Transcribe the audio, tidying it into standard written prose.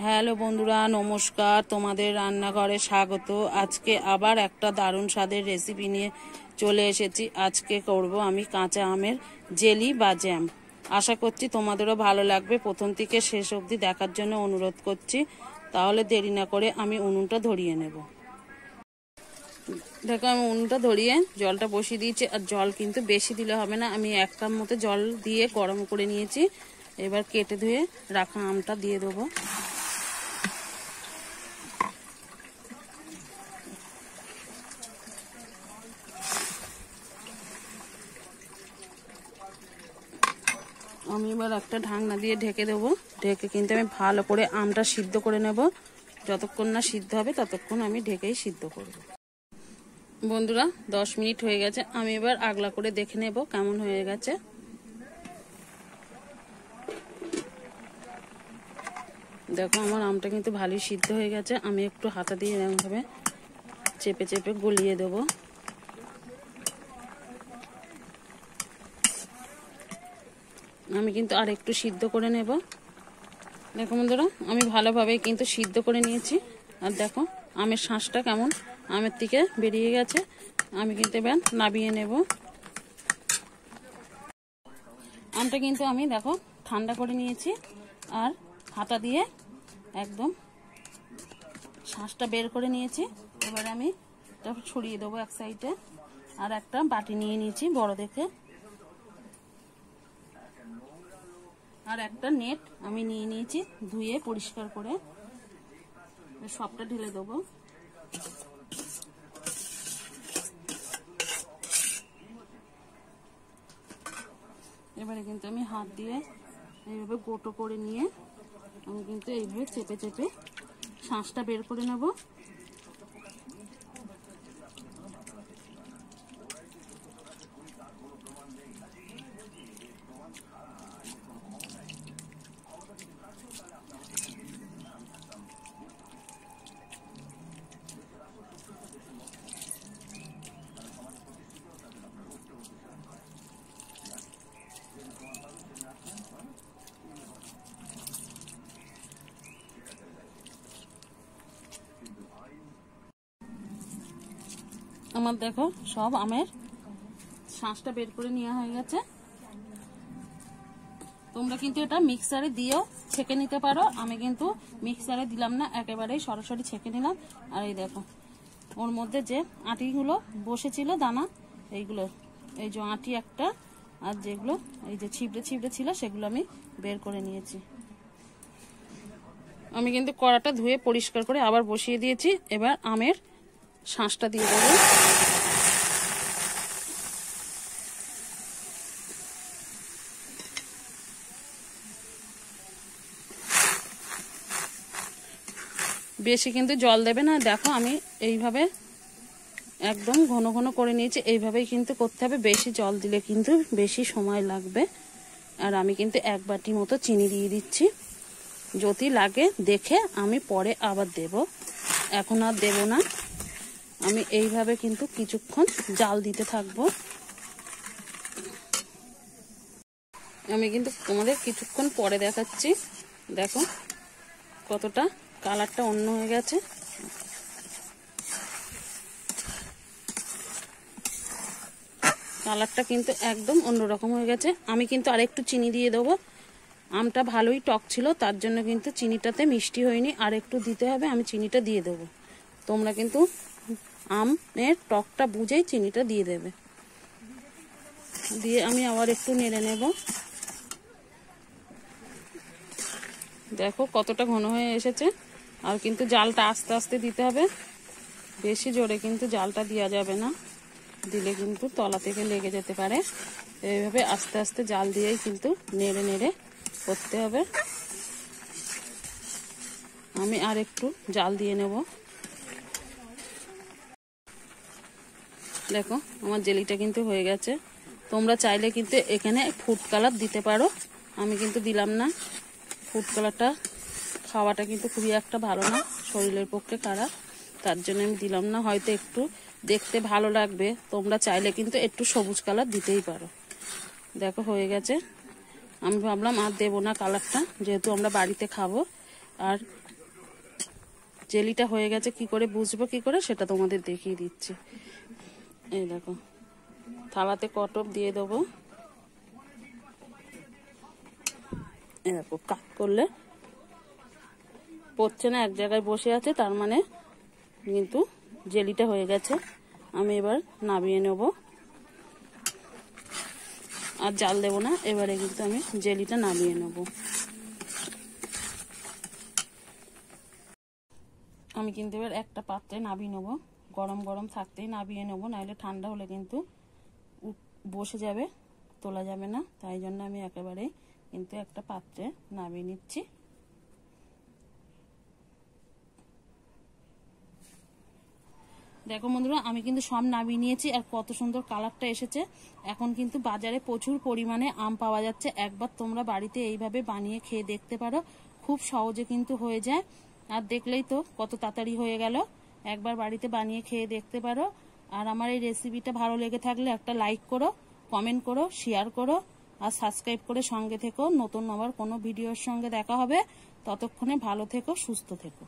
Hello বন্ধুরা, নমস্কার। তোমাদের রান্নাঘরে স্বাগত। আজকে আবার একটা দারুণ স্বাদের রেসিপি নিয়ে চলে এসেছি। আজকে করব আমি কাঁচা আমের জেলি বা জ্যাম। আশা করছি তোমাদেরও ভালো লাগবে। প্রথম থেকে শেষ অবধি দেখার জন্য অনুরোধ করছি। তাহলে দেরি না করে আমি উনুনটা ধরিয়ে নেব। দেখো, আমি উনুনটা ধরিয়ে জলটা বসিয়ে দিয়েছি। আর জল কিন্তু বেশি দিলে হবে না, আমি 1 কাপ মতো জল দিয়ে গরম করে নিয়েছি। এবার কেটে ধুয়ে রাখা আমটা দিয়ে দেবো। আমি এবার একটা ঢাকনা দিয়ে ঢেকে দেবো। ঢেকে কিন্তু আমি ভালো করে আমটা সিদ্ধ করে নেব। যতক্ষণ না সিদ্ধ হবে ততক্ষণ আমি ঢেকেই সিদ্ধ করব। বন্ধুরা, 10 মিনিট হয়ে গেছে। আমি এবার আগলা করে দেখে নেব কেমন হয়ে গেছে। দেখো, আমার আমটা কিন্তু ভালোই সিদ্ধ হয়ে গেছে। আমি একটু হাতা দিয়ে এরকমভাবে চেপে চেপে গলিয়ে দেবো। আমি কিন্তু আর একটু সিদ্ধ করে নেব। দেখো বন্ধুরা, আমি ভালোভাবে কিন্তু সিদ্ধ করে নিয়েছি। আর দেখো আমের শাঁসটা কেমন আমের থেকে বেরিয়ে গেছে। আমি কিন্তু এবার নামিয়ে নেব। আমটা কিন্তু আমি দেখো ঠান্ডা করে নিয়েছি। আর হাতা দিয়ে একদম শাঁসটা বের করে নিয়েছি। এবার আমি এটা ছড়িয়ে দেবো এক সাইডে। আর একটা বাটি নিয়ে নিয়েছি বড় দেখে। আর একটা নেট আমি নিয়ে নিয়েছি ধুয়ে পরিষ্কার করে। সবটা ঢেলে দেবো। এবারে কিন্তু আমি হাত দিয়ে এইভাবে গোটো করে নিয়ে আমি কিন্তু এইভাবে চেপে চেপে শাঁসটা বের করে নেব। আমার দেখো সব আমের শাঁসটা বের করে নেওয়া হয়ে গেছে। তোমরা কিন্তু এটা মিক্সারে দিয়েও ছেঁকে নিতে পারো। আমি কিন্তু মিক্সারে দিলাম না, একেবারেই সরাসরি ছেঁকে নিলাম। আর এই দেখো ওর মধ্যে যে আটিগুলো বসেছিল দানা, এইগুলো এই যে আটি একটা, আর যেগুলো এই যে ছিবড়ে ছিবড়ে ছিল সেগুলো আমি বের করে নিয়েছি। আমি কিন্তু কড়াটা ধুয়ে পরিষ্কার করে আবার বসিয়ে দিয়েছি। এবার আমের শাঁসটা দিয়ে দেবো। বেশি কিন্তু জল দেবে না। দেখো আমি এইভাবে একদম ঘন ঘন করে নিয়েছি। এইভাবেই কিন্তু করতে হবে, বেশি জল দিলে কিন্তু বেশি সময় লাগবে। আর আমি কিন্তু 1 বাটি মতো চিনি দিয়ে দিচ্ছি। যদি লাগে দেখে আমি পরে আবার দেব, এখন আর দেব না। আমি এইভাবে কিন্তু কিছুক্ষণ জাল দিতে থাকবো। আমি কিন্তু তোমাদের কিছুক্ষণ পরে দেখাচ্ছি। দেখো কতটা কালারটা অন্য হয়ে গেছে। কালারটা কিন্তু একদম অন্যরকম হয়ে গেছে। আমি কিন্তু আরেকটু চিনি দিয়ে দেবো। আমটা ভালোই টক ছিল, তার জন্য কিন্তু চিনিটাতে মিষ্টি হয়নি, আর একটু দিতে হবে। আমি চিনিটা দিয়ে দেবো। তোমরা কিন্তু আমের টকটা বুঝেই চিনিটা দিয়ে দেবে। দিয়ে আমি আবার একটু নেড়ে নেব। দেখো কতটা ঘন হয়ে এসেছে। আর কিন্তু জালটা আস্তে আস্তে দিতে হবে, বেশি জোরে কিন্তু জালটা দেওয়া যাবে না, দিলে কিন্তু তলা থেকে লেগে যেতে পারে। এইভাবে আস্তে আস্তে জাল দিয়েই কিন্তু নেড়ে নেড়ে করতে হবে। আমি আর একটু জাল দিয়ে নেব। দেখো আমার জেলিটা কিন্তু হয়ে গেছে। তোমরা চাইলে কিন্তু এখানে ফুড কালার দিতে পারো, আমি কিন্তু দিলাম না। ফুড কালারটা খাওয়াটা কিন্তু খুবই একটা ভালো না, শরীরের পক্ষে খারাপ, তার জন্য আমি দিলাম না। হয়তো একটু দেখতে ভালো লাগবে, তোমরা চাইলে কিন্তু একটু সবুজ কালার দিতেই পারো। দেখো হয়ে গেছে। আমি ভাবলাম আর দেবো না কালারটা, যেহেতু আমরা বাড়িতে খাবো। আর জেলিটা হয়ে গেছে কি করে বুঝবো কি করে সেটা তোমাদের দেখিয়ে দিচ্ছি। এই দেখো, থালাতে কটক দিয়ে দেবো। এই দেখো, কাট করলে পড়ছে না, এক জায়গায় বসে আছে, তার মানে কিন্তু জেলিটা হয়ে গেছে। আমি এবার নামিয়ে নেব, আর জাল দেবো না। এবারে কিন্তু আমি জেলিটা নামিয়ে নেব। আমি কিন্তু এবার একটা পাত্রে নামিয়ে নেব, গরম গরম থাকতেই নামিয়ে নেব, নাহলে ঠান্ডা হলে কিন্তু বসে যাবে, তোলা যাবে না। তাই জন্য আমি একেবারে কিন্তু একটা পাত্রে নামিয়ে নিচ্ছি। দেখো বন্ধুরা, আমি কিন্তু সব নামিয়ে নিয়েছি, আর কত সুন্দর কালারটা এসেছে। এখন কিন্তু বাজারে প্রচুর পরিমাণে আম পাওয়া যাচ্ছে, একবার তোমরা বাড়িতে এইভাবে বানিয়ে খেয়ে দেখতে পারো, খুব সহজে কিন্তু হয়ে যায়। আর দেখলেই তো কত তাড়াতাড়ি হয়ে গেল, একবার বাড়িতে বানিয়ে খেয়ে দেখতে পারো। আর আমার এই রেসিপিটা ভালো লেগে থাকলে একটা লাইক করো, কমেন্ট করো, শেয়ার করো, আর সাবস্ক্রাইব করে সঙ্গে থেকো। নতুন আবার কোনো ভিডিওর সঙ্গে দেখা হবে, ততক্ষণে ভালো থেকো, সুস্থ থেকো।